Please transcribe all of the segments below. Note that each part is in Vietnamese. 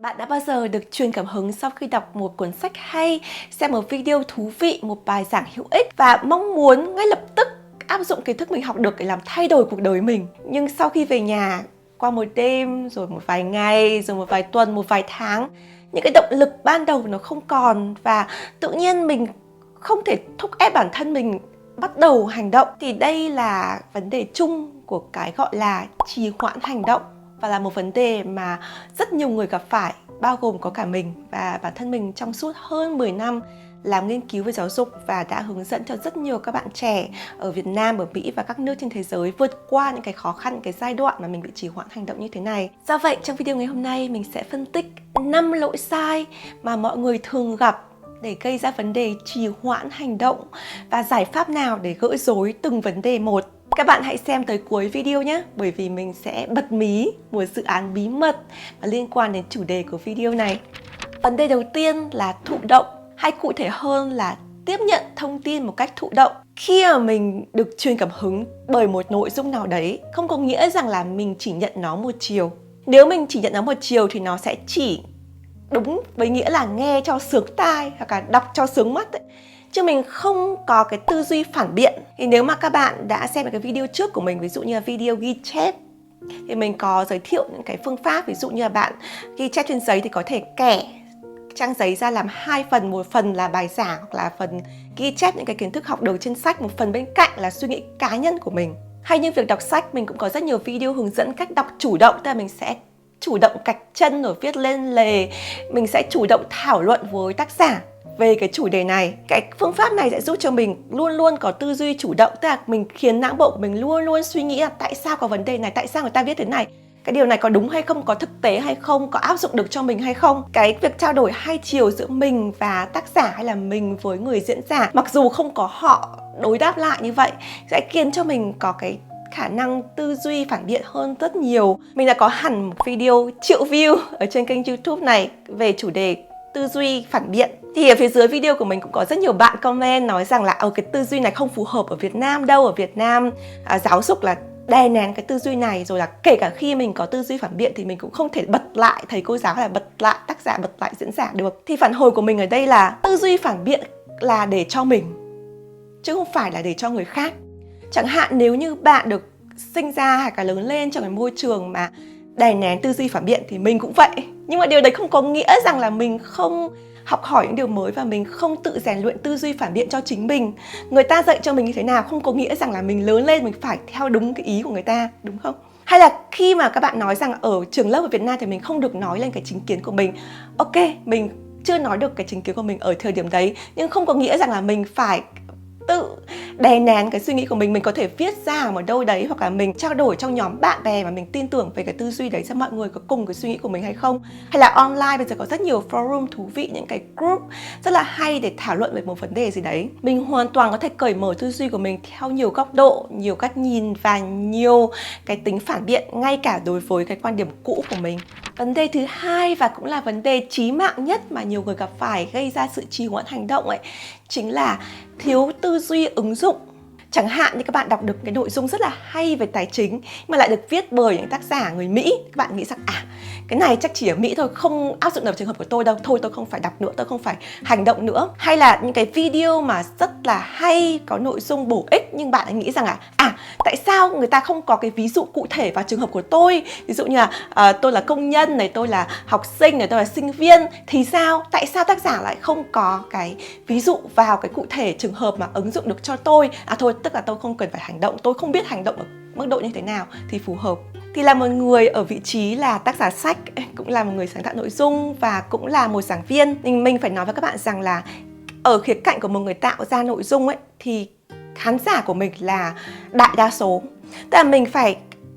Bạn đã bao giờ được truyền cảm hứng sau khi đọc một cuốn sách hay, xem một video thú vị, một bài giảng hữu ích và mong muốn ngay lập tức áp dụng kiến thức mình học được để làm thay đổi cuộc đời mình. Nhưng sau khi về nhà, qua một đêm, rồi một vài ngày, rồi một vài tuần, một vài tháng, những cái động lực ban đầu nó không còn và tự nhiên mình không thể thúc ép bản thân mình bắt đầu hành động. Thì đây là vấn đề chung của cái gọi là trì hoãn hành động. Và là một vấn đề mà rất nhiều người gặp phải, bao gồm có cả mình và bản thân mình trong suốt hơn 10 năm làm nghiên cứu về giáo dục và đã hướng dẫn cho rất nhiều các bạn trẻ ở Việt Nam, ở Mỹ và các nước trên thế giới vượt qua những cái khó khăn, những cái giai đoạn mà mình bị trì hoãn hành động như thế này. Do vậy, trong video ngày hôm nay mình sẽ phân tích 5 lỗi sai mà mọi người thường gặp để gây ra vấn đề trì hoãn hành động và giải pháp nào để gỡ rối từng vấn đề một. Các bạn hãy xem tới cuối video nhé, bởi vì mình sẽ bật mí một dự án bí mật và liên quan đến chủ đề của video này. Vấn đề đầu tiên là thụ động, hay cụ thể hơn là tiếp nhận thông tin một cách thụ động. Khi mà mình được truyền cảm hứng bởi một nội dung nào đấy, không có nghĩa rằng là mình chỉ nhận nó một chiều. Nếu mình chỉ nhận nó một chiều thì nó sẽ chỉ đúng với nghĩa là nghe cho sướng tai hoặc là đọc cho sướng mắt ấy. Chứ mình không có cái tư duy phản biện. Thì nếu mà các bạn đã xem cái video trước của mình, ví dụ như là video ghi chép, thì mình có giới thiệu những cái phương pháp. Ví dụ như là bạn ghi chép trên giấy thì có thể kẻ trang giấy ra làm 2 phần. Một phần là bài giảng hoặc là phần ghi chép những cái kiến thức học được trên sách, một phần bên cạnh là suy nghĩ cá nhân của mình. Hay như việc đọc sách, mình cũng có rất nhiều video hướng dẫn cách đọc chủ động. Tức là mình sẽ chủ động cạch chân rồi viết lên lề. Mình sẽ chủ động thảo luận với tác giả về cái chủ đề này. Cái phương pháp này sẽ giúp cho mình luôn luôn có tư duy chủ động. Tức là mình khiến não bộ của mình luôn luôn suy nghĩ là tại sao có vấn đề này, tại sao người ta viết thế này, cái điều này có đúng hay không, có thực tế hay không, có áp dụng được cho mình hay không. Cái việc trao đổi hai chiều giữa mình và tác giả hay là mình với người diễn giả, mặc dù không có họ đối đáp lại như vậy, sẽ khiến cho mình có cái khả năng tư duy phản biện hơn rất nhiều. Mình đã có hẳn một video triệu view ở trên kênh YouTube này về chủ đề tư duy phản biện. Thì ở phía dưới video của mình cũng có rất nhiều bạn comment nói rằng là cái tư duy này không phù hợp ở Việt Nam đâu. Ở Việt Nam giáo dục là đè nén cái tư duy này, rồi là kể cả khi mình có tư duy phản biện thì mình cũng không thể bật lại thầy cô giáo hay là bật lại tác giả, bật lại diễn giả được. Thì phản hồi của mình ở đây là tư duy phản biện là để cho mình, chứ không phải là để cho người khác. Chẳng hạn nếu như bạn được sinh ra hay là lớn lên trong cái môi trường mà đè nén tư duy phản biện thì mình cũng vậy. Nhưng mà điều đấy không có nghĩa rằng là mình không học hỏi những điều mới và mình không tự rèn luyện tư duy phản biện cho chính mình. Người ta dạy cho mình như thế nào không có nghĩa rằng là mình lớn lên mình phải theo đúng cái ý của người ta, đúng không? Hay là khi mà các bạn nói rằng ở trường lớp ở Việt Nam thì mình không được nói lên cái chính kiến của mình. Ok, mình chưa nói được cái chính kiến của mình ở thời điểm đấy, nhưng không có nghĩa rằng là mình phải tự đè nén cái suy nghĩ của mình. Mình có thể viết ra ở đâu đấy, hoặc là mình trao đổi trong nhóm bạn bè mà mình tin tưởng về cái tư duy đấy, xem mọi người có cùng cái suy nghĩ của mình hay không. Hay là online bây giờ có rất nhiều forum thú vị, những cái group rất là hay để thảo luận về một vấn đề gì đấy. Mình hoàn toàn có thể cởi mở tư duy của mình theo nhiều góc độ, nhiều cách nhìn và nhiều cái tính phản biện ngay cả đối với cái quan điểm cũ của mình. Vấn đề thứ hai và cũng là vấn đề chí mạng nhất mà nhiều người gặp phải gây ra sự trì hoãn hành động ấy, chính là thiếu tư duy ứng dụng. Chẳng hạn như các bạn đọc được cái nội dung rất là hay về tài chính mà lại được viết bởi những tác giả người Mỹ. Các bạn nghĩ rằng cái này chắc chỉ ở Mỹ thôi, không áp dụng được trường hợp của tôi đâu, thôi tôi không phải đọc nữa, tôi không phải hành động nữa. Hay là những cái video mà rất là hay, có nội dung bổ ích nhưng bạn lại nghĩ rằng tại sao người ta không có cái ví dụ cụ thể vào trường hợp của tôi. Ví dụ như là tôi là công nhân này, tôi là học sinh này, tôi là sinh viên thì sao? Tại sao tác giả lại không có cái ví dụ vào cái cụ thể trường hợp mà ứng dụng được cho tôi? Thôi, tức là tôi không cần phải hành động, tôi không biết hành động ở mức độ như thế nào thì phù hợp. Thì là một người ở vị trí là tác giả sách, cũng là một người sáng tạo nội dung và cũng là một giảng viên, mình phải nói với các bạn rằng là ở khía cạnh của một người tạo ra nội dung ấy, thì khán giả của mình là đại đa số. Tức là mình phải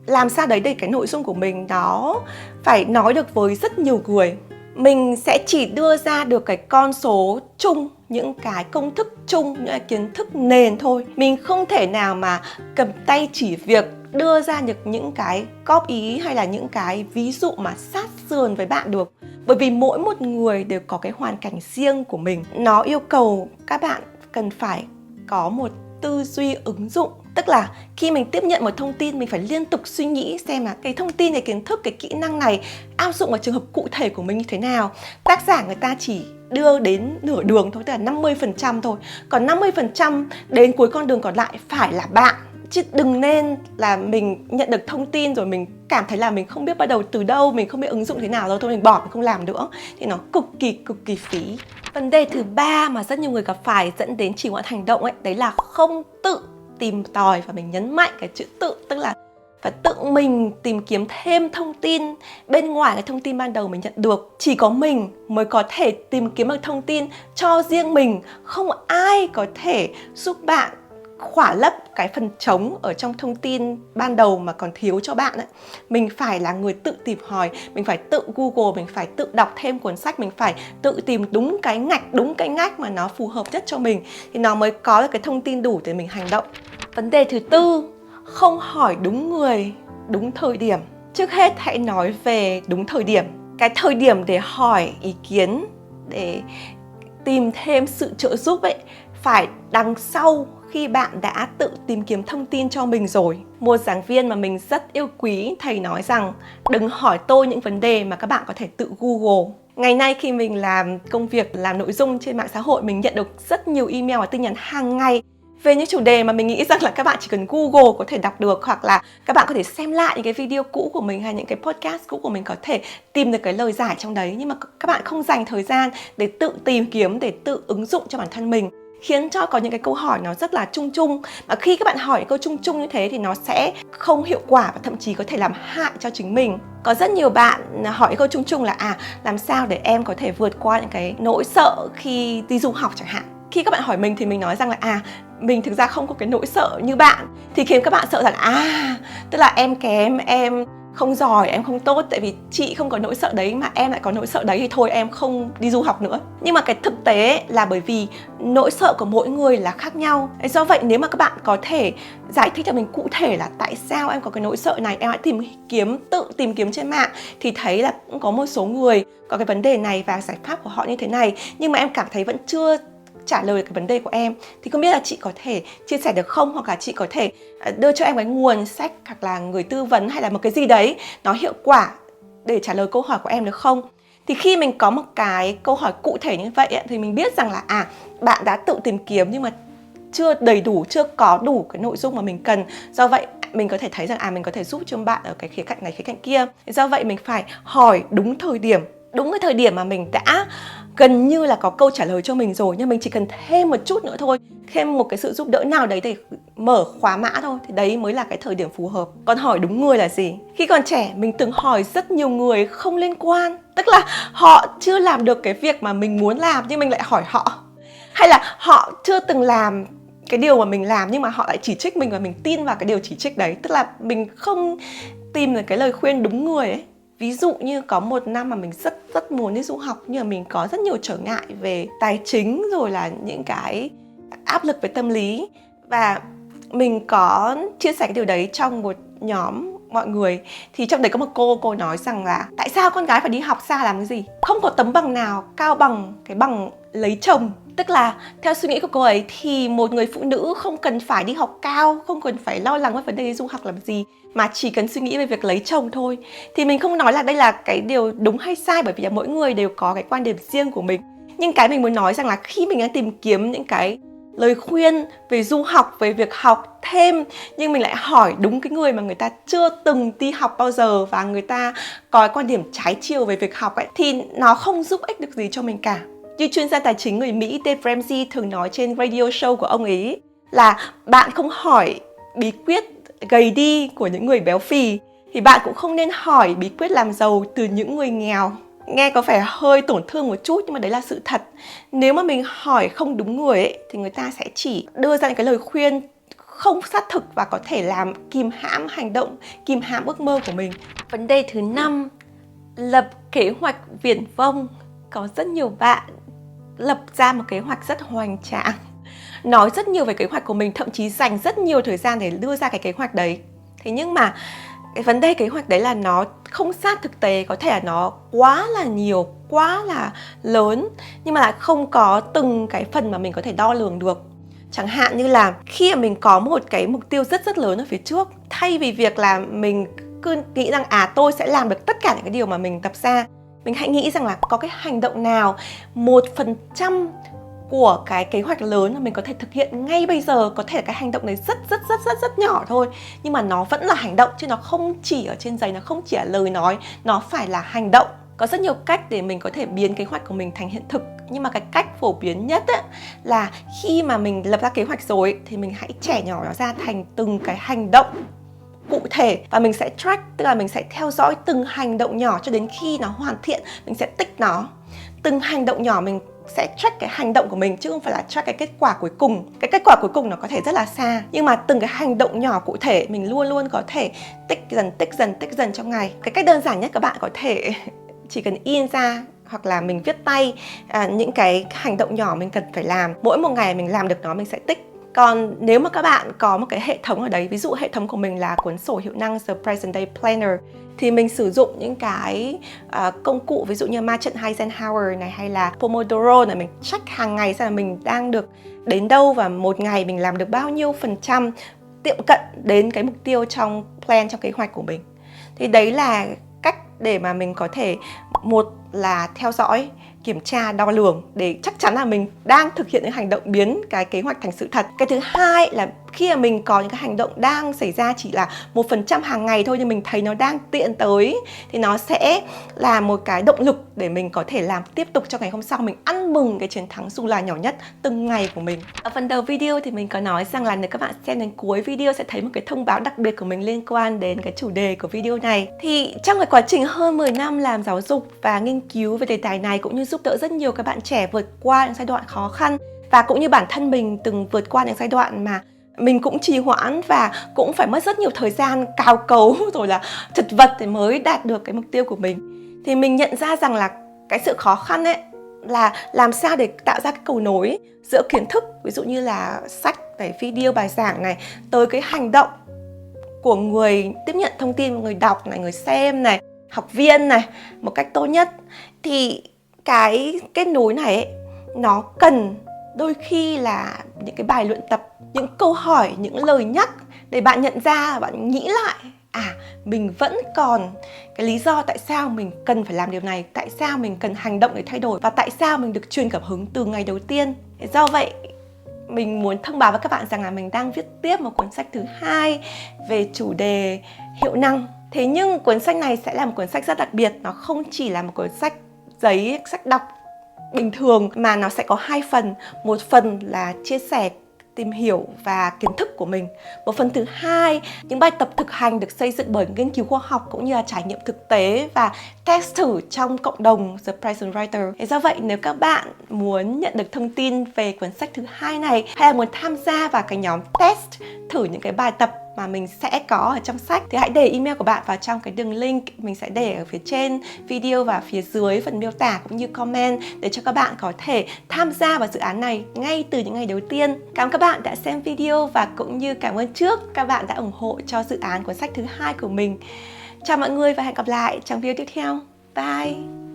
làm sao đấy để cái nội dung của mình nó phải nói được với rất nhiều người. Mình sẽ chỉ đưa ra được cái con số chung, những cái công thức chung, những cái kiến thức nền thôi. Mình không thể nào mà cầm tay chỉ việc đưa ra được những cái góp ý hay là những cái ví dụ mà sát sườn với bạn được. Bởi vì mỗi một người đều có cái hoàn cảnh riêng của mình. Nó yêu cầu các bạn cần phải có một tư duy ứng dụng. Tức là khi mình tiếp nhận một thông tin, mình phải liên tục suy nghĩ xem là cái thông tin, cái kiến thức, cái kỹ năng này áp dụng vào trường hợp cụ thể của mình như thế nào. Tác giả người ta chỉ đưa đến nửa đường thôi, tức là 50% thôi. Còn 50% đến cuối con đường còn lại phải là bạn. Chứ đừng nên là mình nhận được thông tin rồi mình cảm thấy là mình không biết bắt đầu từ đâu, mình không biết ứng dụng thế nào rồi, thôi mình bỏ, mình không làm nữa. Thì nó cực kỳ phí. Vấn đề thứ ba mà rất nhiều người gặp phải dẫn đến trì hoãn hành động ấy, đấy là không tự tìm tòi, và mình nhấn mạnh cái chữ tự, tức là phải tự mình tìm kiếm thêm thông tin bên ngoài cái thông tin ban đầu mình nhận được. Chỉ có mình mới có thể tìm kiếm được thông tin cho riêng mình, không ai có thể giúp bạn khỏa lấp cái phần trống ở trong thông tin ban đầu mà còn thiếu cho bạn ấy. Mình phải là người tự tìm hỏi, mình phải tự Google, mình phải tự đọc thêm cuốn sách, mình phải tự tìm đúng cái ngách mà nó phù hợp nhất cho mình, thì nó mới có được cái thông tin đủ để mình hành động. Vấn đề thứ tư, không hỏi đúng người, đúng thời điểm. Trước hết hãy nói về đúng thời điểm. Cái thời điểm để hỏi ý kiến, để tìm thêm sự trợ giúp ấy, phải đằng sau khi bạn đã tự tìm kiếm thông tin cho mình rồi. Một giảng viên mà mình rất yêu quý, thầy nói rằng đừng hỏi tôi những vấn đề mà các bạn có thể tự Google. Ngày nay khi mình làm công việc làm nội dung trên mạng xã hội, mình nhận được rất nhiều email và tin nhắn hàng ngày về những chủ đề mà mình nghĩ rằng là các bạn chỉ cần Google có thể đọc được, hoặc là các bạn có thể xem lại những cái video cũ của mình hay những cái podcast cũ của mình, có thể tìm được cái lời giải trong đấy. Nhưng mà các bạn không dành thời gian để tự tìm kiếm, để tự ứng dụng cho bản thân mình, khiến cho có những cái câu hỏi nó rất là chung chung. Và khi các bạn hỏi những câu chung chung như thế thì nó sẽ không hiệu quả và thậm chí có thể làm hại cho chính mình. Có rất nhiều bạn hỏi câu chung chung là làm sao để em có thể vượt qua những cái nỗi sợ khi đi du học chẳng hạn. Khi các bạn hỏi mình thì mình nói rằng là mình thực ra không có cái nỗi sợ như bạn, thì khiến các bạn sợ rằng tức là em kém, em không giỏi, em không tốt, tại vì chị không có nỗi sợ đấy mà em lại có nỗi sợ đấy, thì thôi em không đi du học nữa. Nhưng mà cái thực tế là bởi vì nỗi sợ của mỗi người là khác nhau. Do vậy nếu mà các bạn có thể giải thích cho mình cụ thể là tại sao em có cái nỗi sợ này, em hãy tự tìm kiếm trên mạng thì thấy là cũng có một số người có cái vấn đề này và giải pháp của họ như thế này, nhưng mà em cảm thấy vẫn chưa trả lời cái vấn đề của em, thì không biết là chị có thể chia sẻ được không, hoặc là chị có thể đưa cho em cái nguồn sách hoặc là người tư vấn hay là một cái gì đấy nó hiệu quả để trả lời câu hỏi của em được không. Thì khi mình có một cái câu hỏi cụ thể như vậy ấy, thì mình biết rằng là bạn đã tự tìm kiếm nhưng mà chưa đầy đủ, chưa có đủ cái nội dung mà mình cần. Do vậy mình có thể thấy rằng mình có thể giúp cho bạn ở cái khía cạnh này, khía cạnh kia. Do vậy mình phải hỏi đúng thời điểm, đúng cái thời điểm mà mình đã gần như là có câu trả lời cho mình rồi, nhưng mình chỉ cần thêm một chút nữa thôi, thêm một cái sự giúp đỡ nào đấy để mở khóa mã thôi, thì đấy mới là cái thời điểm phù hợp. Còn hỏi đúng người là gì? Khi còn trẻ mình từng hỏi rất nhiều người không liên quan, tức là họ chưa làm được cái việc mà mình muốn làm nhưng mình lại hỏi họ, hay là họ chưa từng làm cái điều mà mình làm nhưng mà họ lại chỉ trích mình và mình tin vào cái điều chỉ trích đấy. Tức là mình không tìm được cái lời khuyên đúng người ấy. Ví dụ như có một năm mà mình rất muốn đi du học, nhưng mà mình có rất nhiều trở ngại về tài chính, rồi là những cái áp lực về tâm lý. Và mình có chia sẻ cái điều đấy trong một nhóm mọi người. Thì trong đấy có một cô nói rằng là tại sao con gái phải đi học xa làm cái gì? Không có tấm bằng nào cao bằng cái bằng lấy chồng. Tức là theo suy nghĩ của cô ấy thì một người phụ nữ không cần phải đi học cao, không cần phải lo lắng về vấn đề đi du học làm gì, mà chỉ cần suy nghĩ về việc lấy chồng thôi. Thì mình không nói là đây là cái điều đúng hay sai, bởi vì là mỗi người đều có cái quan điểm riêng của mình. Nhưng cái mình muốn nói rằng là khi mình đang tìm kiếm những cái lời khuyên về du học, về việc học thêm, nhưng mình lại hỏi đúng cái người mà người ta chưa từng đi học bao giờ và người ta có quan điểm trái chiều về việc học ấy, thì nó không giúp ích được gì cho mình cả. Như chuyên gia tài chính người Mỹ Dave Ramsey thường nói trên radio show của ông ấy là bạn không hỏi bí quyết gầy đi của những người béo phì thì bạn cũng không nên hỏi bí quyết làm giàu từ những người nghèo. Nghe có vẻ hơi tổn thương một chút nhưng mà đấy là sự thật. Nếu mà mình hỏi không đúng người ấy, thì người ta sẽ chỉ đưa ra những cái lời khuyên không xác thực và có thể làm kìm hãm hành động, kìm hãm ước mơ của mình. Vấn đề thứ 5, lập kế hoạch viển vông. Có rất nhiều bạn lập ra một kế hoạch rất hoành tráng, nói rất nhiều về kế hoạch của mình, thậm chí dành rất nhiều thời gian để đưa ra cái kế hoạch đấy. Thế nhưng mà cái vấn đề kế hoạch đấy là nó không sát thực tế, có thể là nó quá là nhiều, quá là lớn, nhưng mà lại không có từng cái phần mà mình có thể đo lường được. Chẳng hạn như là khi mà mình có một cái mục tiêu rất lớn ở phía trước, thay vì việc là mình cứ nghĩ rằng tôi sẽ làm được tất cả những cái điều mà mình tập ra, mình hãy nghĩ rằng là có cái hành động nào 1% của cái kế hoạch lớn mà mình có thể thực hiện ngay bây giờ. Có thể là cái hành động đấy rất nhỏ thôi, nhưng mà nó vẫn là hành động, chứ nó không chỉ ở trên giấy, nó không chỉ là lời nói, nó phải là hành động. Có rất nhiều cách để mình có thể biến kế hoạch của mình thành hiện thực, nhưng mà cái cách phổ biến nhất ấy, là khi mà mình lập ra kế hoạch rồi thì mình hãy chẻ nhỏ nó ra thành từng cái hành động cụ thể, và mình sẽ track, tức là mình sẽ theo dõi từng hành động nhỏ cho đến khi nó hoàn thiện, mình sẽ tích nó. Từng hành động nhỏ mình sẽ track cái hành động của mình, chứ không phải là track cái kết quả cuối cùng. Cái kết quả cuối cùng nó có thể rất là xa, nhưng mà từng cái hành động nhỏ cụ thể mình luôn luôn có thể tích dần trong ngày. Cái cách đơn giản nhất các bạn có thể chỉ cần in ra hoặc là mình viết tay những cái hành động nhỏ mình cần phải làm. Mỗi một ngày mình làm được nó mình sẽ tích. Còn nếu mà các bạn có một cái hệ thống ở đấy, ví dụ hệ thống của mình là cuốn sổ hiệu năng The Present Day Planner, thì mình sử dụng những cái công cụ ví dụ như ma trận Eisenhower này, hay là Pomodoro này, mình check hàng ngày xem là mình đang được đến đâu và một ngày mình làm được bao nhiêu % tiệm cận đến cái mục tiêu trong plan, trong kế hoạch của mình. Thì đấy là cách để mà mình có thể, một là theo dõi, kiểm tra, đo lường để chắc chắn là mình đang thực hiện những hành động biến cái kế hoạch thành sự thật. Cái thứ hai là khi mà mình có những cái hành động đang xảy ra chỉ là 1% hàng ngày thôi, nhưng mình thấy nó đang tiện tới, thì nó sẽ là một cái động lực để mình có thể làm tiếp tục cho ngày hôm sau, mình ăn mừng cái chiến thắng dù là nhỏ nhất từng ngày của mình. Ở phần đầu video thì mình có nói rằng là nếu các bạn xem đến cuối video sẽ thấy một cái thông báo đặc biệt của mình liên quan đến cái chủ đề của video này. Thì trong cái quá trình hơn 10 năm làm giáo dục và nghiên cứu về đề tài này, cũng như giúp đỡ rất nhiều các bạn trẻ vượt qua những giai đoạn khó khăn, và cũng như bản thân mình từng vượt qua những giai đoạn mà mình cũng trì hoãn và cũng phải mất rất nhiều thời gian cào cấu rồi là chật vật để mới đạt được cái mục tiêu của mình. Thì mình nhận ra rằng là cái sự khó khăn ấy là làm sao để tạo ra cái cầu nối giữa kiến thức, ví dụ như là sách này, video, bài giảng này, tới cái hành động của người tiếp nhận thông tin, người đọc này, người xem này, học viên này, một cách tốt nhất. Thì cái kết nối này ấy, nó cần đôi khi là những cái bài luyện tập, những câu hỏi, những lời nhắc để bạn nhận ra, bạn nghĩ lại mình vẫn còn cái lý do tại sao mình cần phải làm điều này, tại sao mình cần hành động để thay đổi, và tại sao mình được truyền cảm hứng từ ngày đầu tiên. Do vậy mình muốn thông báo với các bạn rằng là mình đang viết tiếp một cuốn sách thứ hai về chủ đề hiệu năng. Thế nhưng cuốn sách này sẽ là một cuốn sách rất đặc biệt. Nó không chỉ là một cuốn sách giấy, sách đọc bình thường, mà nó sẽ có hai phần. Một phần là chia sẻ, tìm hiểu và kiến thức của mình. Một phần thứ hai, những bài tập thực hành được xây dựng bởi nghiên cứu khoa học cũng như là trải nghiệm thực tế và test thử trong cộng đồng The Present Writer. Do vậy, nếu các bạn muốn nhận được thông tin về cuốn sách thứ hai này, hay là muốn tham gia vào cái nhóm test thử những cái bài tập mà mình sẽ có ở trong sách, thì hãy để email của bạn vào trong cái đường link mình sẽ để ở phía trên video và phía dưới phần miêu tả cũng như comment, để cho các bạn có thể tham gia vào dự án này ngay từ những ngày đầu tiên. Cảm ơn các bạn đã xem video, và cũng như cảm ơn trước các bạn đã ủng hộ cho dự án cuốn sách thứ hai của mình. Chào mọi người và hẹn gặp lại trong video tiếp theo. Bye!